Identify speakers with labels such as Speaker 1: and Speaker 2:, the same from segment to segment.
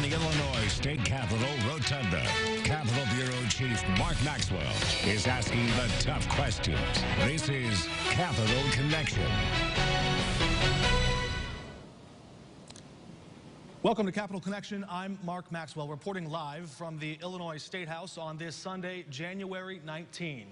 Speaker 1: From the Illinois State Capitol Rotunda, Capitol Bureau Chief Mark Maxwell is asking the tough questions. This is Capitol Connection.
Speaker 2: Welcome to Capitol Connection. I'm Mark Maxwell, reporting live from the Illinois State House on this Sunday, January 19.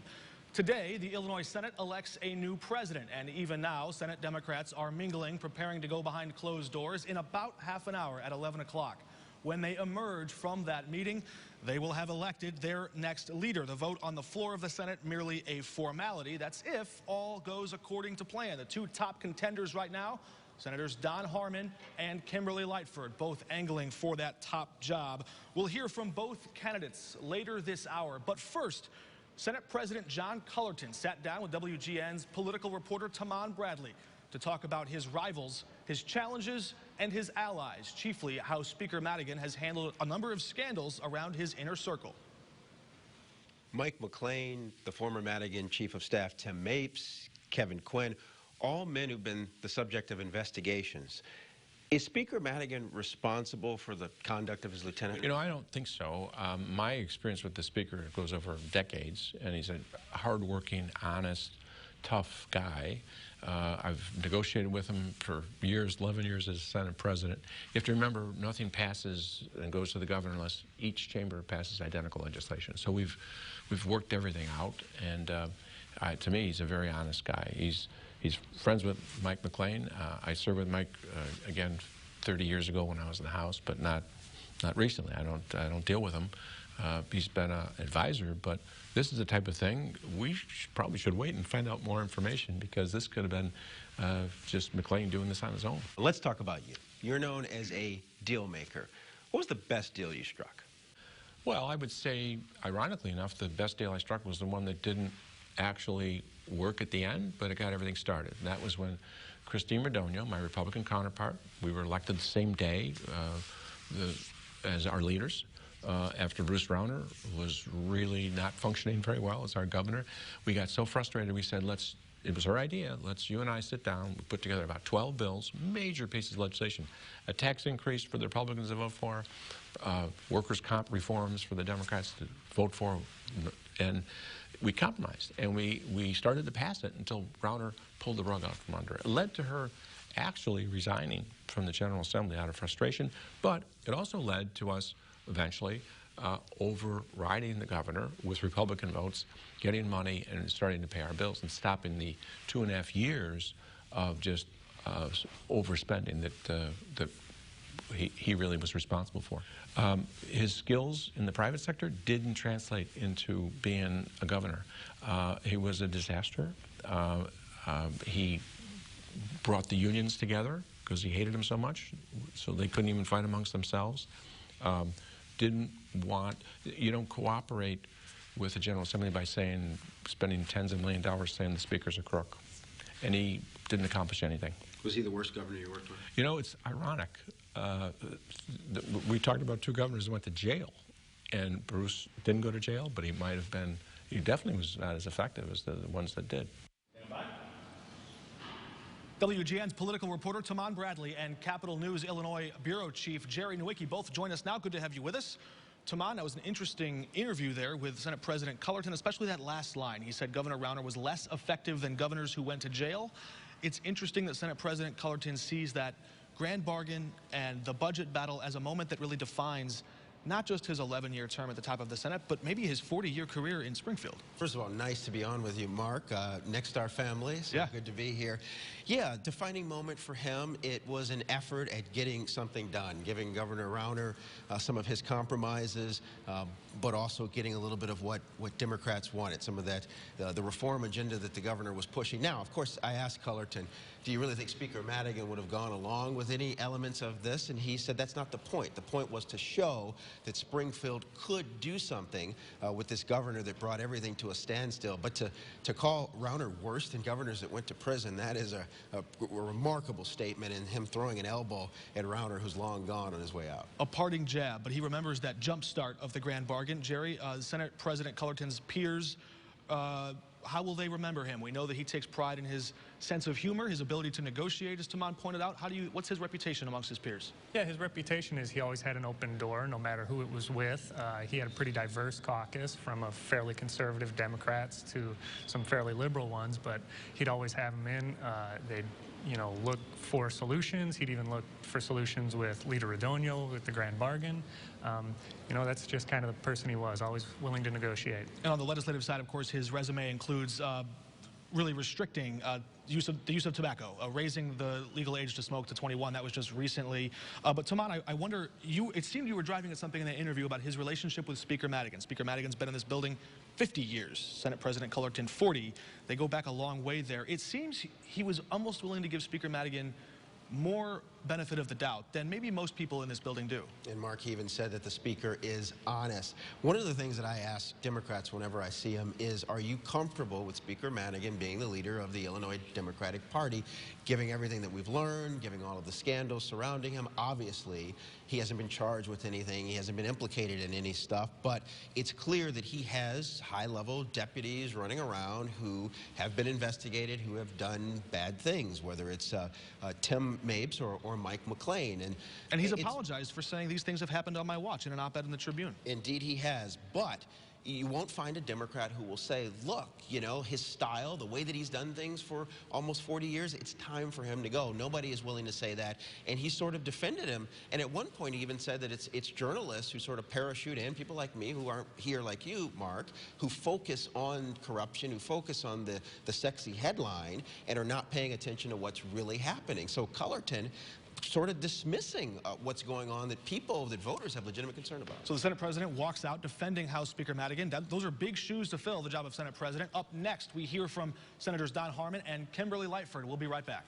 Speaker 2: Today, the Illinois Senate elects a new president, and even now, Senate Democrats are mingling, preparing to go behind closed doors in about half an hour at 11 o'clock. When they emerge from that meeting, they will have elected their next leader. The vote on the floor of the Senate merely a formality. That's if all goes according to plan. The two top contenders right now, Senators Don Harmon and Kimberly Lightford, both angling for that top job. We'll hear from both candidates later this hour. But first, Senate President John Cullerton sat down with WGN's political reporter Taman Bradley to talk about his rivals, his challenges, and his allies, chiefly how Speaker Madigan has handled a number of scandals around his inner circle.
Speaker 3: Mike McLean, the former Madigan Chief of Staff Tim Mapes, Kevin Quinn, all men who've been the subject of investigations. Is Speaker Madigan responsible for the conduct of his lieutenant?
Speaker 4: You know, I don't think so. My experience with the Speaker goes over decades, and he's a hardworking, honest, tough guy. I've negotiated with him for years, 11 years as Senate President. You have to remember, nothing passes and goes to the governor unless each chamber passes identical legislation. So we've worked everything out, and to me, he's a very honest guy. He's friends with Mike McLean. I served with Mike again 30 years ago when I was in the House, but not recently. I don't deal with him. He's been an advisor, but this is the type of thing we probably should wait and find out more information, because this could have been just McLean doing this on his own.
Speaker 3: Let's talk about you. You're known as a deal maker. What was the best deal you struck?
Speaker 4: Well, I would say, ironically enough, the best deal I struck was the one that didn't actually work at the end, but it got everything started. And that was when Christine Radogno, my Republican counterpart, we were elected the same day as our leaders. After Bruce Rauner was really not functioning very well as our governor, we got so frustrated we said, it was her idea, let's you and I sit down. We put together about 12 bills, major pieces of legislation. A tax increase for the Republicans to vote for, workers' comp reforms for the Democrats to vote for, and we compromised, and we started to pass it until Rauner pulled the rug out from under it. It led to her actually resigning from the General Assembly out of frustration, but it also led to us eventually overriding the governor with Republican votes, getting money and starting to pay our bills, and stopping the 2.5 years of just overspending that he really was responsible for. His skills in the private sector didn't translate into being a governor. He was a disaster. He brought the unions together because he hated them so much, so they couldn't even fight amongst themselves. You don't cooperate with the General Assembly by spending tens of millions of dollars saying the Speaker's a crook. And he didn't accomplish anything.
Speaker 3: Was he the worst governor you worked with?
Speaker 4: You know, it's ironic. We talked about two governors who went to jail, and Bruce didn't go to jail, but he definitely was not as effective as the ones that did.
Speaker 2: WGN's political reporter Taman Bradley and Capitol News Illinois Bureau Chief Jerry Nowicki both join us now. Good to have you with us. Taman, that was an interesting interview there with Senate President Cullerton, especially that last line. He said Governor Rauner was less effective than governors who went to jail. It's interesting that Senate President Cullerton sees that grand bargain and the budget battle as a moment that really defines not just his 11-year term at the top of the Senate, but maybe his 40-year career in Springfield.
Speaker 3: First of all, nice to be on with you, Mark. Next to our family, so
Speaker 2: yeah.
Speaker 3: Good to be here. Yeah, defining moment for him. It was an effort at getting something done, giving Governor Rauner some of his compromises, but also getting a little bit of what Democrats wanted, some of that, the reform agenda that the governor was pushing. Now, of course, I asked Cullerton, do you really think Speaker Madigan would have gone along with any elements of this? And he said that's not the point. The point was to show that Springfield could do something with this governor that brought everything to a standstill. But to call Rauner worse than governors that went to prison, that is a remarkable statement, and him throwing an elbow at Rauner, who's long gone on his way out.
Speaker 2: A parting jab, but he remembers that jump start of the grand bargain. Jerry, Senate President Cullerton's peers How will they remember him? We know that he takes pride in his sense of humor, his ability to negotiate, as Taman pointed out. What's his reputation amongst his peers?
Speaker 5: Yeah, his reputation is he always had an open door, no matter who it was with. He had a pretty diverse caucus, from a fairly conservative Democrats to some fairly liberal ones, but he'd always have them in. They'd look for solutions. He'd even look for solutions with Leader Radonio, with the grand bargain. That's just kind of the person he was, always willing to negotiate.
Speaker 2: And on the legislative side, of course, his resume includes really restricting the use of tobacco, raising the legal age to smoke to 21. That was just recently. But Taman, I wonder, it seemed you were driving at something in the interview about his relationship with Speaker Madigan. Speaker Madigan's been in this building 50 years. Senate President Cullerton 40. They go back a long way there. It seems he was almost willing to give Speaker Madigan more benefit of the doubt than maybe most people in this building do.
Speaker 3: And Mark even said that the Speaker is honest. One of the things that I ask Democrats whenever I see them is, are you comfortable with Speaker Madigan being the leader of the Illinois Democratic Party, giving everything that we've learned, giving all of the scandals surrounding him? Obviously, he hasn't been charged with anything. He hasn't been implicated in any stuff, but it's clear that he has high-level deputies running around who have been investigated, who have done bad things, whether it's Tim Mapes or Mike McLean.
Speaker 2: And he's apologized for saying these things have happened on my watch in an op-ed in the Tribune.
Speaker 3: Indeed he has, but you won't find a Democrat who will say, look, his style, the way that he's done things for almost 40 years, it's time for him to go. Nobody is willing to say that, and he sort of defended him. And at one point he even said that it's journalists who sort of parachute in, people like me who aren't here like you, Mark, who focus on corruption, who focus on the sexy headline and are not paying attention to what's really happening. So Cullerton sort of dismissing what's going on that voters have legitimate concern about.
Speaker 2: So the Senate President walks out defending House Speaker Madigan. Those are big shoes to fill, the job of Senate President. Up next, we hear from Senators Don Harmon and Kimberly Lightford. We'll be right back.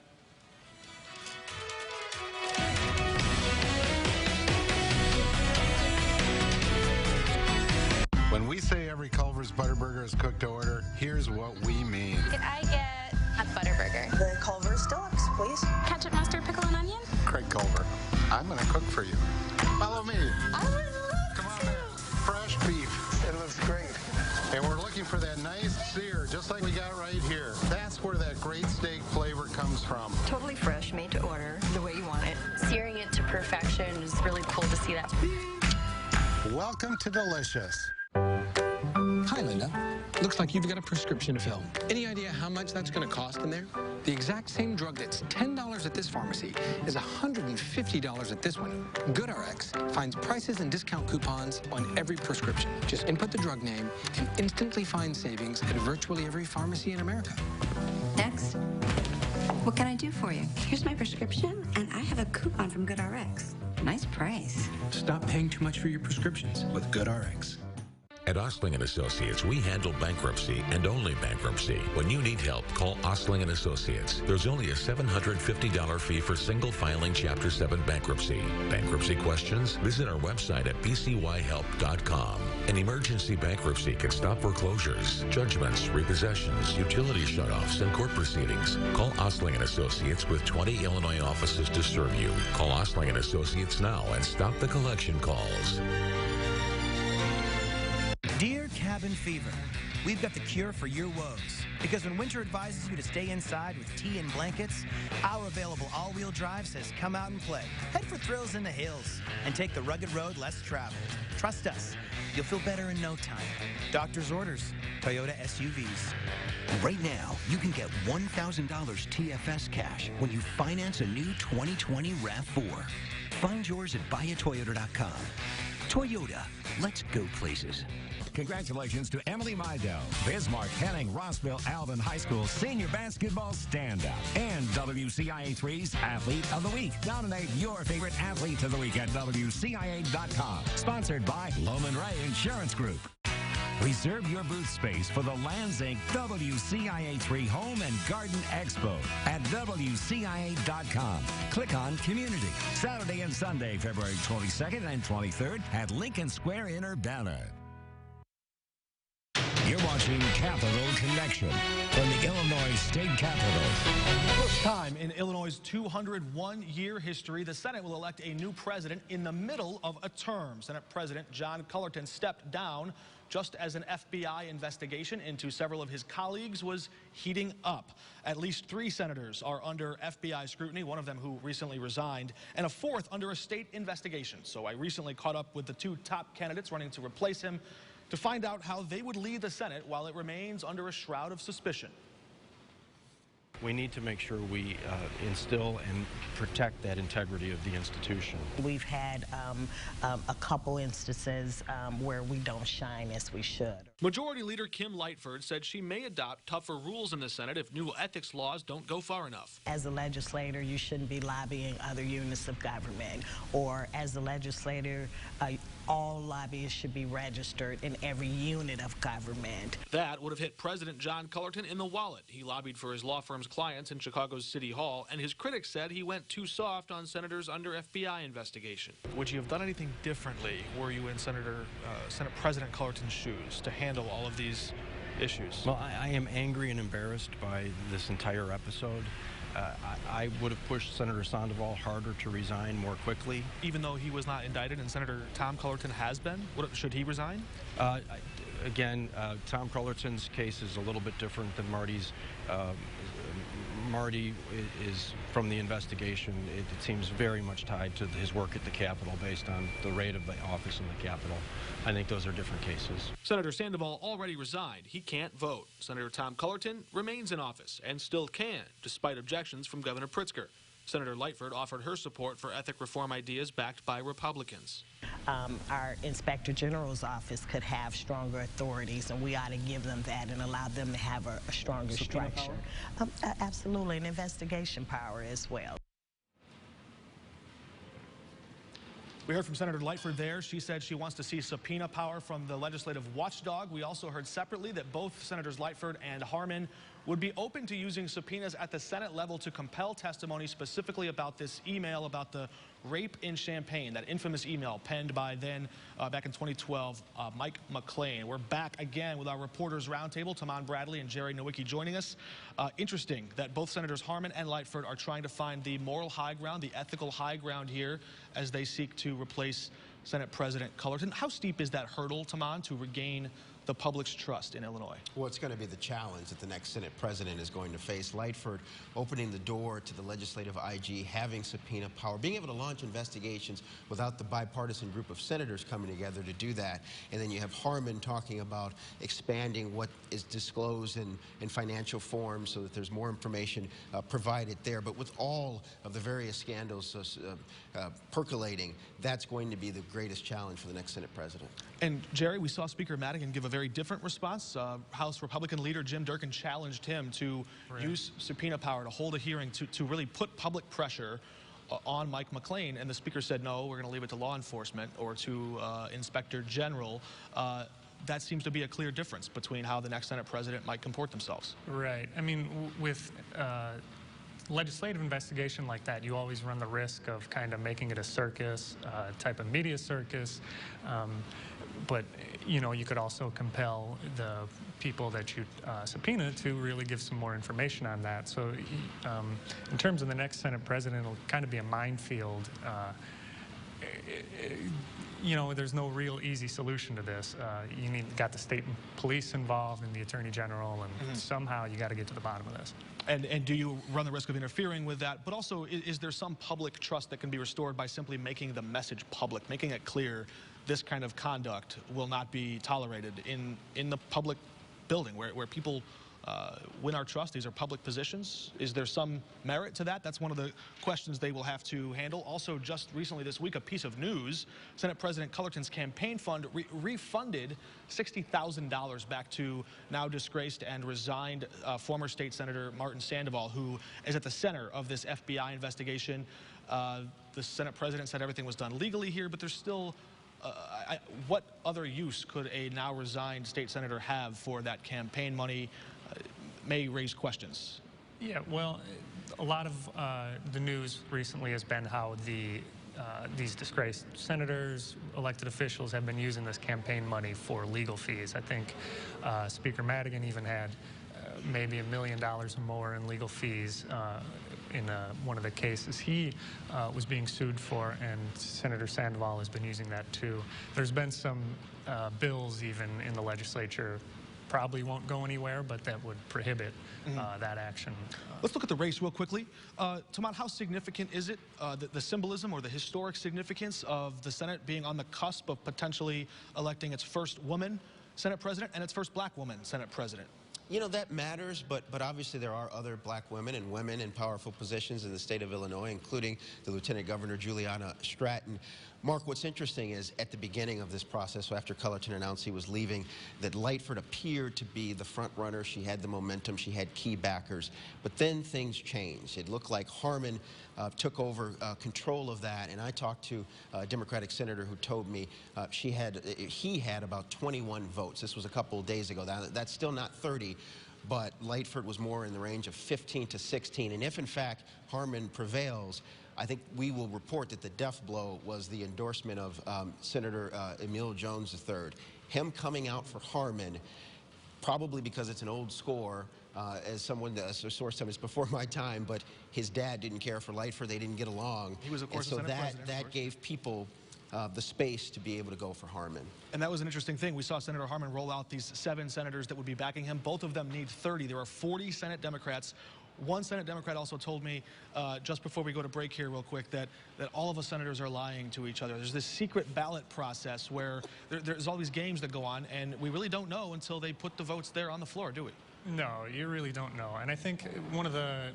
Speaker 6: When we say every Culver's Butterburger is cooked to order, here's what we mean.
Speaker 7: Could I get a Butterburger?
Speaker 8: The Culver's Deluxe, please.
Speaker 7: Ketchup, mustard, pickle, and onion?
Speaker 6: Craig Culver, I'm going to cook for you. Follow me.
Speaker 7: I would love
Speaker 6: Come on in. Fresh beef.
Speaker 8: It looks great.
Speaker 6: And we're looking for that nice sear, just like we got right here. That's where that great steak flavor comes from.
Speaker 8: Totally fresh, made to order, the way you want it.
Speaker 7: Searing it to perfection is really cool to see that.
Speaker 6: Welcome to Delicious.
Speaker 9: Hi, Linda. Looks like you've got a prescription to fill. Any idea how much that's going to cost in there? The exact same drug that's $10 at this pharmacy is $150 at this one. GoodRx finds prices and discount coupons on every prescription. Just input the drug name and instantly find savings at virtually every pharmacy in America.
Speaker 10: Next. What can I do for you? Here's my prescription, and I have a coupon from GoodRx. Nice price.
Speaker 9: Stop paying too much for your prescriptions with GoodRx.
Speaker 11: At Ostling & Associates, we handle bankruptcy and only bankruptcy. When you need help, call Ostling & Associates. There's only a $750 fee for single filing Chapter 7 bankruptcy. Bankruptcy questions? Visit our website at bcyhelp.com. An emergency bankruptcy can stop foreclosures, judgments, repossessions, utility shutoffs, and court proceedings. Call Ostling & Associates with 20 Illinois offices to serve you. Call Ostling & Associates now and stop the collection calls.
Speaker 12: Dear Cabin Fever, we've got the cure for your woes. Because when winter advises you to stay inside with tea and blankets, our available all-wheel drive says come out and play. Head for thrills in the hills and take the rugged road less traveled. Trust us, you'll feel better in no time. Doctor's orders, Toyota SUVs.
Speaker 13: Right now, you can get $1,000 TFS cash when you finance a new 2020 RAV4. Find yours at buyatoyota.com. Toyota, let's go places.
Speaker 1: Congratulations to Emily Mydell, Bismarck, Henning, Rossville, Alvin High School Senior Basketball Standout, and WCIA3's Athlete of the Week. Nominate your favorite Athlete of the Week at WCIA.com. Sponsored by Loman Ray Insurance Group. Reserve your booth space for the Lands Inc. WCIA3 Home and Garden Expo at WCIA.com. Click on Community. Saturday and Sunday, February 22nd and 23rd at Lincoln Square in Urbana. You're watching Capital Connection from the Illinois State Capitol.
Speaker 2: First time in Illinois' 201-year history, the Senate will elect a new president in the middle of a term. Senate President John Cullerton stepped down just as an FBI investigation into several of his colleagues was heating up. At least 3 senators are under FBI scrutiny, one of them who recently resigned, and a 4th under a state investigation. So I recently caught up with the 2 top candidates running to replace him to find out how they would lead the Senate while it remains under a shroud of suspicion.
Speaker 14: We need to make sure we instill and protect that integrity of the institution.
Speaker 15: We've had a couple instances where we don't shine as we should.
Speaker 2: Majority Leader Kim Lightford said she may adopt tougher rules in the Senate if new ethics laws don't go far enough.
Speaker 15: As a legislator, you shouldn't be lobbying other units of government. Or as a legislator, all lobbyists should be registered in every unit of government.
Speaker 2: That would have hit President John Cullerton in the wallet. He lobbied for his law firm's clients in Chicago's City Hall, and his critics said he went too soft on senators under FBI investigation. Would you have done anything differently were you in Senate President Cullerton's shoes to handle all of these issues?
Speaker 14: Well, I am angry and embarrassed by this entire episode. I would have pushed Senator Sandoval harder to resign more quickly.
Speaker 2: Even though he was not indicted and Senator Tom Cullerton has been, should he resign?
Speaker 14: Again, Tom Cullerton's case is a little bit different than Marty's. Marty is from the investigation. It seems very much tied to his work at the Capitol based on the raid of the office in the Capitol. I think those are different cases.
Speaker 2: Senator Sandoval already resigned. He can't vote. Senator Tom Cullerton remains in office and still can, despite objections from Governor Pritzker. Senator Lightford offered her support for ethic reform ideas backed by Republicans.
Speaker 15: Our Inspector General's office could have stronger authorities, and we ought to give them that and allow them to have a stronger structure. Absolutely, an investigation power as well.
Speaker 2: We heard from Senator Lightford there. She said she wants to see subpoena power from the legislative watchdog. We also heard separately that both Senators Lightford and Harmon would be open to using subpoenas at the Senate level to compel testimony specifically about this email about the rape in Champaign, that infamous email penned by then, back in 2012, Mike McLean. We're back again with our Reporters Roundtable. Tamon Bradley and Jerry Nowicki joining us. Interesting that both Senators Harmon and Lightford are trying to find the moral high ground, the ethical high ground here as they seek to replace Senate President Cullerton. How steep is that hurdle, Tamon, to regain the public's trust in Illinois?
Speaker 3: Well, it's going to be the challenge that the next Senate president is going to face. Lightford opening the door to the legislative IG having subpoena power, being able to launch investigations without the bipartisan group of senators coming together to do that. And then you have Harmon talking about expanding what is disclosed in financial form so that there's more information provided there. But with all of the various scandals percolating, that's going to be the greatest challenge for the next Senate president.
Speaker 2: And Jerry, we saw Speaker Madigan give a very different response. House Republican leader Jim Durkin challenged him to use subpoena power to hold a hearing to really put public pressure on Mike McLean. And the Speaker said, no, we're going to leave it to law enforcement or to Inspector General. That seems to be a clear difference between how the next Senate president might comport themselves.
Speaker 5: Right. I mean, with legislative investigation like that, you always run the risk of kind of making it a circus, type of media circus. But, you know, you could also compel the people that you subpoena to really give some more information on that. So in terms of the next Senate president, it'll kind of be a minefield. You know, there's no real easy solution to this. You got the state police involved and the attorney general, and somehow you got to get to the bottom of this.
Speaker 2: And do you run the risk of interfering with that? But also, is there some public trust that can be restored by simply making the message public, making it clear this kind of conduct will not be tolerated in the public building where people win our trust? These are public positions. Is there some merit to that? That's one of the questions they will have to handle. Also, just recently this week, a piece of news, Senate President Cullerton's campaign fund refunded $60,000 back to now disgraced and resigned former state Senator Martin Sandoval, who is at the center of this FBI investigation. The Senate president said everything was done legally here, but there's still what other use could a now resigned state senator have for that campaign money? May raise questions.
Speaker 5: Yeah, well, a lot of the news recently has been how the these disgraced senators, elected officials have been using this campaign money for legal fees. I think Speaker Madigan even had maybe $1 million or more in legal fees in one of the cases he was being sued for, and Senator Sandoval has been using that too. There's been some bills even in the legislature, probably won't go anywhere, but that would prohibit that action.
Speaker 2: Let's look at the race real quickly. Tamad, how significant is it, the symbolism or the historic significance of the Senate being on the cusp of potentially electing its first woman Senate president and its first black woman Senate president?
Speaker 3: You know, that matters, but obviously there are other black women in powerful positions in the state of Illinois, including the Lieutenant Governor Juliana Stratton. Mark, what's interesting is at the beginning of this process, so after Cullerton announced he was leaving, that Lightfoot appeared to be the front runner. She had the momentum, she had key backers, but then things changed. It looked like Harman took over control of that, and I talked to a Democratic senator who told me he had about 21 votes. This was a couple of days ago. That's still not 30, but Lightfoot was more in the range of 15 to 16, and if in fact Harman prevails, I think we will report that the death blow was the endorsement of Senator Emil Jones III. Him coming out for Harman, probably because it's an old score, as a source said, it's before my time, but his dad didn't care for Lightfoot. They didn't get along. He was, of course, and so that gave people the space to be able to go for Harman.
Speaker 2: And that was an interesting thing. We saw Senator Harman roll out these 7 senators that would be backing him. Both of them need 30. There are 40 Senate Democrats. One Senate Democrat also told me just before we go to break here real quick that all of us senators are lying to each other. There's this secret ballot process where there's all these games that go on, and we really don't know until they put the votes there on the floor, do we?
Speaker 5: No, you really don't know. And I think one of the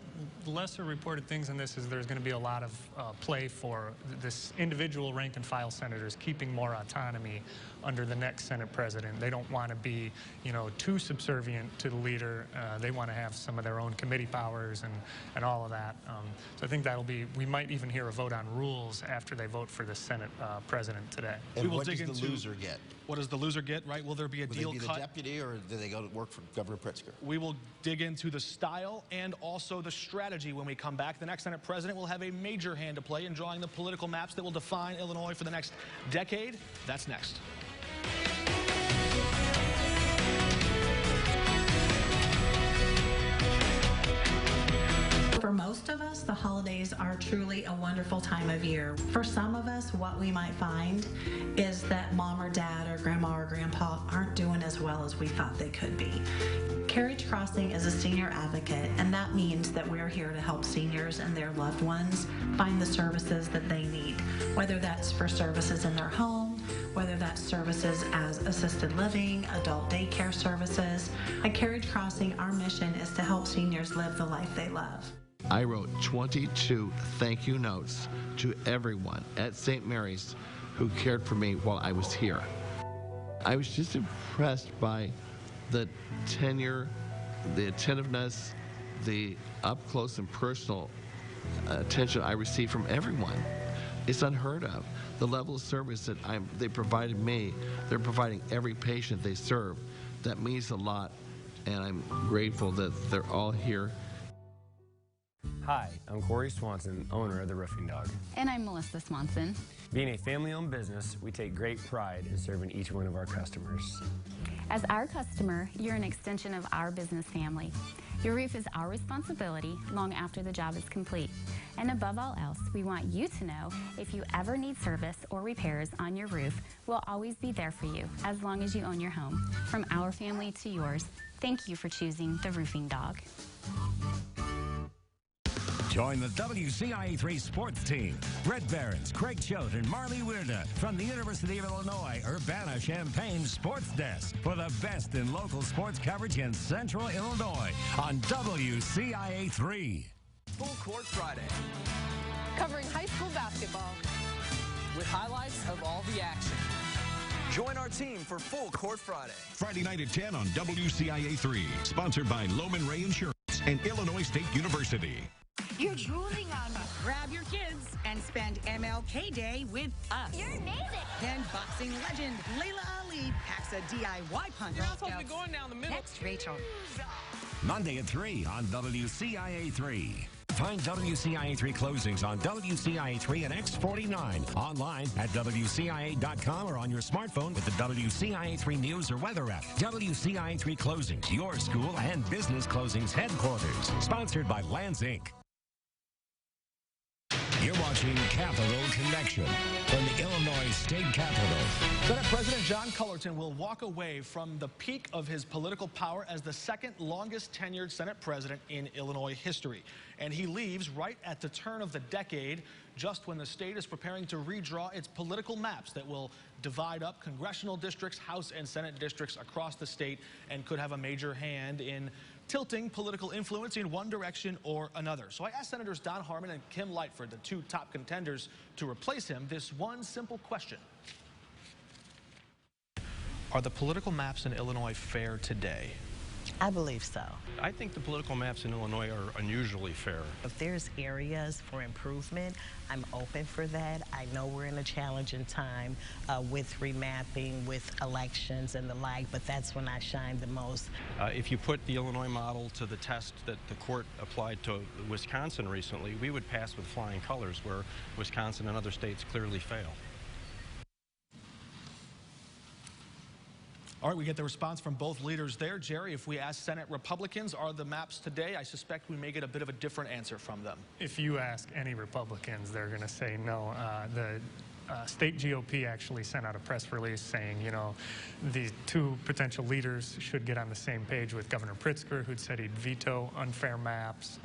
Speaker 5: lesser reported things in this is there's going to be a lot of play for this individual rank and file senators keeping more autonomy under the next Senate president. They don't want to be, you know, too subservient to the leader. They want to have some of their own committee powers and all of that. So I think that'll be, we might even hear a vote on rules after they vote for the Senate president today.
Speaker 3: And what does the loser get?
Speaker 2: What does the loser get, right? Will there be a deal cut?
Speaker 3: Will they be the deputy, or do they go to work for Governor Pritzker?
Speaker 2: We will dig into the style and also the strategy when we come back. The next Senate president will have a major hand to play in drawing the political maps that will define Illinois for the next decade. That's next.
Speaker 16: For most of us, the holidays are truly a wonderful time of year. For some of us, what we might find is that mom or dad or grandma or grandpa aren't doing as well as we thought they could be. Carriage Crossing is a senior advocate, and that means that we're here to help seniors and their loved ones find the services that they need, whether that's for services in their home, whether that's services as assisted living, adult daycare services. At Carriage Crossing, our mission is to help seniors live the life they love.
Speaker 17: I wrote 22 thank you notes to everyone at St. Mary's who cared for me while I was here. I was just impressed by the tenure, the attentiveness, the up close and personal attention I received from everyone. It's unheard of. The level of service that they provided me, they're providing every patient they serve. That means a lot, and I'm grateful that they're all here.
Speaker 18: Hi, I'm Corey Swanson, owner of the Roofing Dog.
Speaker 19: And I'm Melissa Swanson.
Speaker 18: Being a family-owned business, we take great pride in serving each one of our customers.
Speaker 19: As our customer, you're an extension of our business family. Your roof is our responsibility long after the job is complete. And above all else, we want you to know if you ever need service or repairs on your roof, we'll always be there for you as long as you own your home. From our family to yours, thank you for choosing the Roofing Dog.
Speaker 1: Join the WCIA3 sports team. Brett Behrens, Craig Choate, and Marley Weirda from the University of Illinois Urbana-Champaign Sports Desk for the best in local sports coverage in Central Illinois on WCIA3.
Speaker 20: Full Court Friday.
Speaker 21: Covering high school basketball
Speaker 20: with highlights of all the action. Join our team for Full Court Friday.
Speaker 22: Friday night at 10 on WCIA3. Sponsored by Loman Ray Insurance and Illinois State University.
Speaker 23: You're drooling on me. Grab your kids and spend MLK Day with us.
Speaker 21: You're amazing.
Speaker 23: Then boxing legend Layla Ali packs a DIY punch.
Speaker 21: You're not supposed to be going down the middle.
Speaker 23: Next, Rachel.
Speaker 1: Monday at 3 on WCIA3. Find WCIA3 closings on WCIA3 and X49, online at WCIA.com or on your smartphone with the WCIA3 News or Weather app. WCIA3 Closings, your school and business closings headquarters. Sponsored by Lands, Inc. You're watching Capitol Connection from the Illinois State Capitol.
Speaker 2: Senate President John Cullerton will walk away from the peak of his political power as the second longest tenured Senate president in Illinois history. And he leaves right at the turn of the decade, just when the state is preparing to redraw its political maps that will divide up congressional districts, House and Senate districts across the state, and could have a major hand in tilting political influence in one direction or another. So I asked Senators Don Harmon and Kim Lightford, the two top contenders to replace him, this one simple question. Are the political maps in Illinois fair today?
Speaker 15: I believe so.
Speaker 14: I think the political maps in Illinois are unusually fair.
Speaker 15: If there's areas for improvement, I'm open for that. I know we're in a challenging time with remapping, with elections and the like, but that's when I shine the most.
Speaker 14: If you put the Illinois model to the test that the court applied to Wisconsin recently, we would pass with flying colors, where Wisconsin and other states clearly fail.
Speaker 2: All right, we get the response from both leaders there. Jerry, if we ask Senate Republicans, are the maps today? I suspect we may get a bit of a different answer from them.
Speaker 5: If you ask any Republicans, they're going to say no. The state GOP actually sent out a press release saying, you know, the two potential leaders should get on the same page with Governor Pritzker, who'd said he'd veto unfair maps,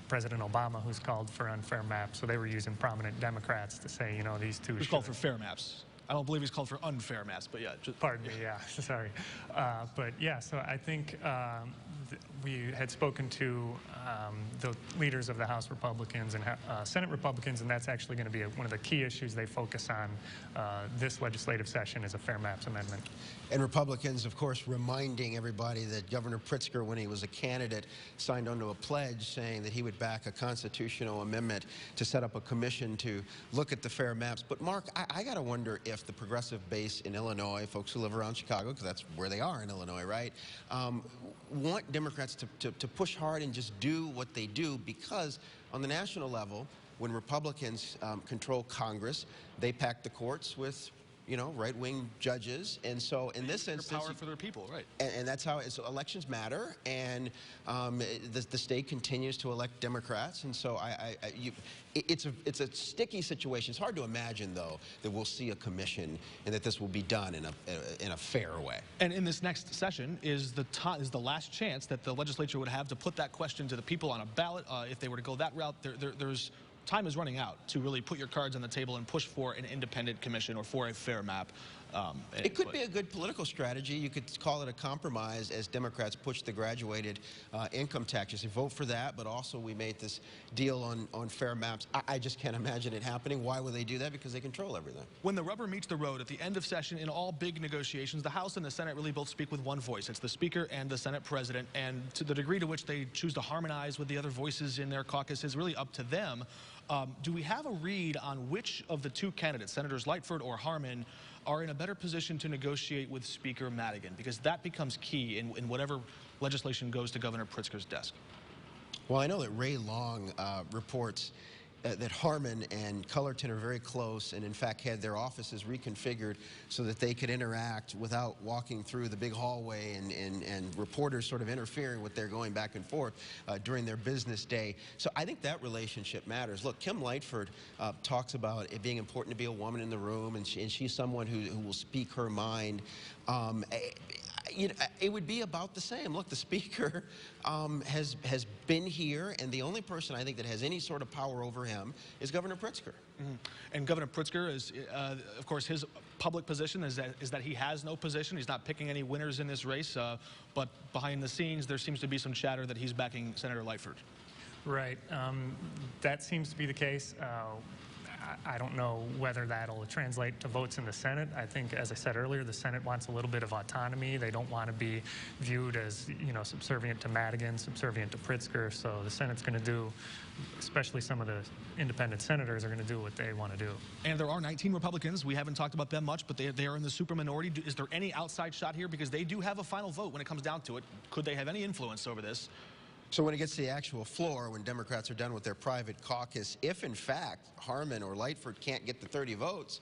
Speaker 5: President Obama, who's called for unfair maps. So they were using prominent Democrats to say, you know, these two
Speaker 2: Who's called for fair maps. I don't believe he's called for unfair maps, but yeah.
Speaker 5: Pardon me, yeah, sorry. But yeah, so I think we had spoken to the leaders of the House Republicans and Senate Republicans, and that's actually going to be one of the key issues they focus on this legislative session is a fair maps amendment.
Speaker 3: And Republicans, of course, reminding everybody that Governor Pritzker, when he was a candidate, signed onto a pledge saying that he would back a constitutional amendment to set up a commission to look at the fair maps. But Mark, I got to wonder if the progressive base in Illinois, folks who live around Chicago, because that's where they are in Illinois, right, want Democrats to push hard and just do what they do, because on the national level, when Republicans control Congress, they pack the courts with, you know, right-wing judges, and so in this instance,
Speaker 2: power for their people, right?
Speaker 3: And that's how so elections matter, and the state continues to elect Democrats, and so it's a sticky situation. It's hard to imagine, though, that we'll see a commission and that this will be done in a fair way.
Speaker 2: And in this next session is the last chance that the legislature would have to put that question to the people on a ballot. If they were to go that route, there's time is running out to really put your cards on the table and push for an independent commission or for a fair map.
Speaker 3: It could be a good political strategy. You could call it a compromise as Democrats push the graduated income taxes. You vote for that, but also we made this deal on fair maps. I just can't imagine it happening. Why would they do that? Because they control everything.
Speaker 2: When the rubber meets the road at the end of session in all big negotiations, the House and the Senate really both speak with one voice. It's the Speaker and the Senate President, and to the degree to which they choose to harmonize with the other voices in their caucus is really up to them. Do we have a read on which of the two candidates, Senators Lightford or Harmon, are in a better position to negotiate with Speaker Madigan? Because that becomes key in whatever legislation goes to Governor Pritzker's desk.
Speaker 3: Well, I know that Ray Long reports that Harmon and Cullerton are very close, and in fact had their offices reconfigured so that they could interact without walking through the big hallway and reporters sort of interfering with their going back and forth during their business day. So I think that relationship matters. Look, Kim Lightford talks about it being important to be a woman in the room, and she's someone who will speak her mind. You know, it would be about the same. Look, the Speaker has been here, and the only person I think that has any sort of power over him is Governor Pritzker.
Speaker 2: Mm-hmm. And Governor Pritzker is, of course, his public position is that he has no position. He's not picking any winners in this race, but behind the scenes, there seems to be some chatter that he's backing Senator Lightford.
Speaker 5: Right. That seems to be the case. I don't know whether that'll translate to votes in the Senate. I think, as I said earlier, the Senate wants a little bit of autonomy. They don't want to be viewed as, you know, subservient to Madigan, subservient to Pritzker. So the Senate's going to do, especially some of the independent senators are going to do what they want to do.
Speaker 2: And there are 19 Republicans. We haven't talked about them much, but they are in the super minority. Is there any outside shot here? Because they do have a final vote when it comes down to it. Could they have any influence over this?
Speaker 3: So when it gets to the actual floor, when Democrats are done with their private caucus, if in fact Harmon or Lightfoot can't get the 30 votes,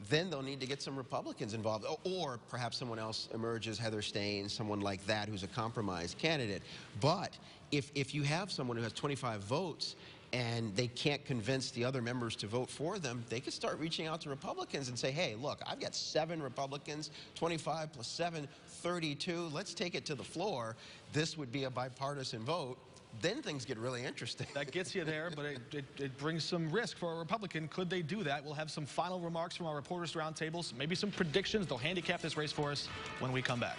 Speaker 3: then they'll need to get some Republicans involved, or perhaps someone else emerges, Heather Stein, someone like that who's a compromise candidate. But if you have someone who has 25 votes and they can't convince the other members to vote for them, they could start reaching out to Republicans and say, hey, look, I've got 7 Republicans, 25 plus 7, 32. Let's take it to the floor. This would be a bipartisan vote. Then things get really interesting.
Speaker 2: That gets you there, but it brings some risk for a Republican. Could they do that? We'll have some final remarks from our Reporters Roundtables, maybe some predictions. They'll handicap this race for us when we come back.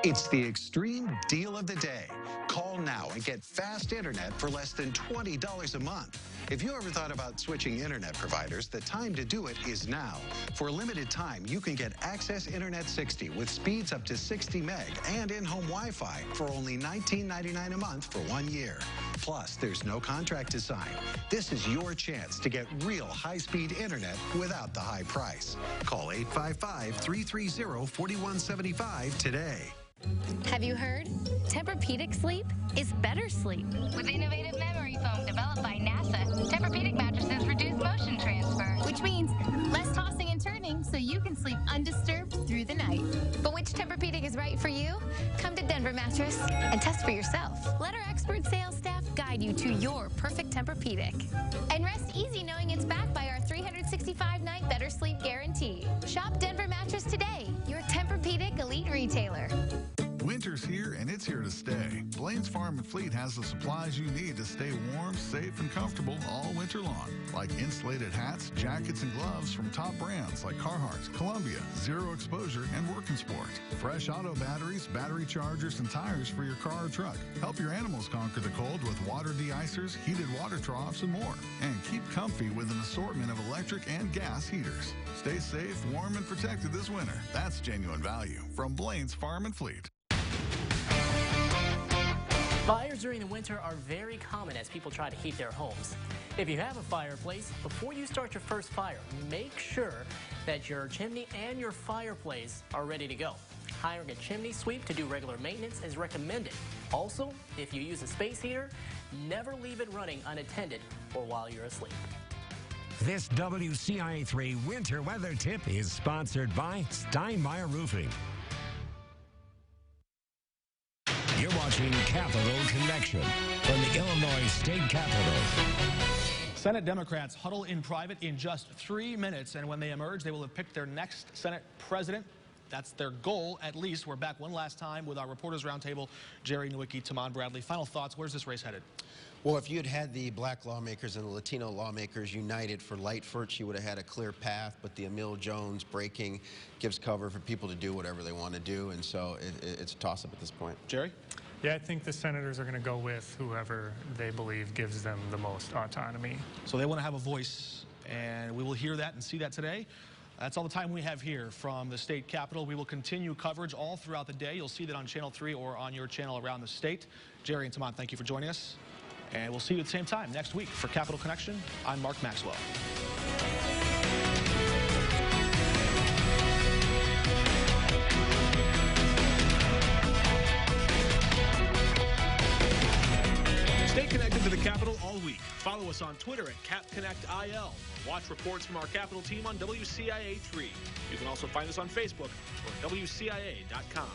Speaker 4: It's the extreme deal of the day. Call now and get fast internet for less than $20 a month. If you ever thought about switching internet providers, the time to do it is now. For a limited time, you can get Access Internet 60 with speeds up to 60 meg and in-home Wi-Fi for only $19.99 a month for 1 year. Plus, there's no contract to sign. This is your chance to get real high-speed internet without the high price. Call 855-330-4175 today.
Speaker 7: Have you heard? Tempur-Pedic sleep is better sleep. With innovative memory foam developed by NASA, Tempur-Pedic mattresses reduce motion transfer, which means less tossing and turning so you can sleep undisturbed through the night. But which Tempur-Pedic is right for you? Come to Denver Mattress and test for yourself. Let our expert sales staff guide you to your perfect Tempur-Pedic. And rest easy knowing it's backed by our 365-night better sleep guarantee. Shop Denver Mattress today, your Tempur-Pedic elite retailer.
Speaker 8: Winter's here, and it's here to stay. Blaine's Farm and Fleet has the supplies you need to stay warm, safe, and comfortable all winter long, like insulated hats, jackets, and gloves from top brands like Carhartt, Columbia, Zero Exposure, and Work & Sport. Fresh auto batteries, battery chargers, and tires for your car or truck. Help your animals conquer the cold with water de-icers, heated water troughs, and more. And keep comfy with an assortment of electric and gas heaters. Stay safe, warm, and protected this winter. That's genuine value from Blaine's Farm and Fleet.
Speaker 24: Fires during the winter are very common as people try to heat their homes. If you have a fireplace, before you start your first fire, make sure that your chimney and your fireplace are ready to go. Hiring a chimney sweep to do regular maintenance is recommended. Also, if you use a space heater, never leave it running unattended or while you're asleep.
Speaker 1: This WCIA3 winter weather tip is sponsored by Steinmeier Roofing. You're watching Capital Connection from the Illinois State Capitol.
Speaker 2: Senate Democrats huddle in private in just 3 minutes, and when they emerge, they will have picked their next Senate president. That's their goal, at least. We're back one last time with our Reporters Roundtable, Jerry Nowicki, Tamon Bradley. Final thoughts, where's this race headed?
Speaker 3: Well, if you'd had the black lawmakers and the Latino lawmakers united for Lightfoot, she would have had a clear path, but the Emil Jones breaking gives cover for people to do whatever they want to do, and so it's a toss-up at this point.
Speaker 2: Jerry?
Speaker 5: Yeah, I think the senators are going to go with whoever they believe gives them the most autonomy.
Speaker 2: So they want to have a voice, and we will hear that and see that today. That's all the time we have here from the state capitol. We will continue coverage all throughout the day. You'll see that on Channel 3 or on your channel around the state. Jerry and Tamon, thank you for joining us. And we'll see you at the same time next week for Capital Connection. I'm Mark Maxwell. Stay connected to the Capitol all week. Follow us on Twitter at CapConnectIL. Or watch reports from our Capitol team on WCIA 3. You can also find us on Facebook or WCIA.com.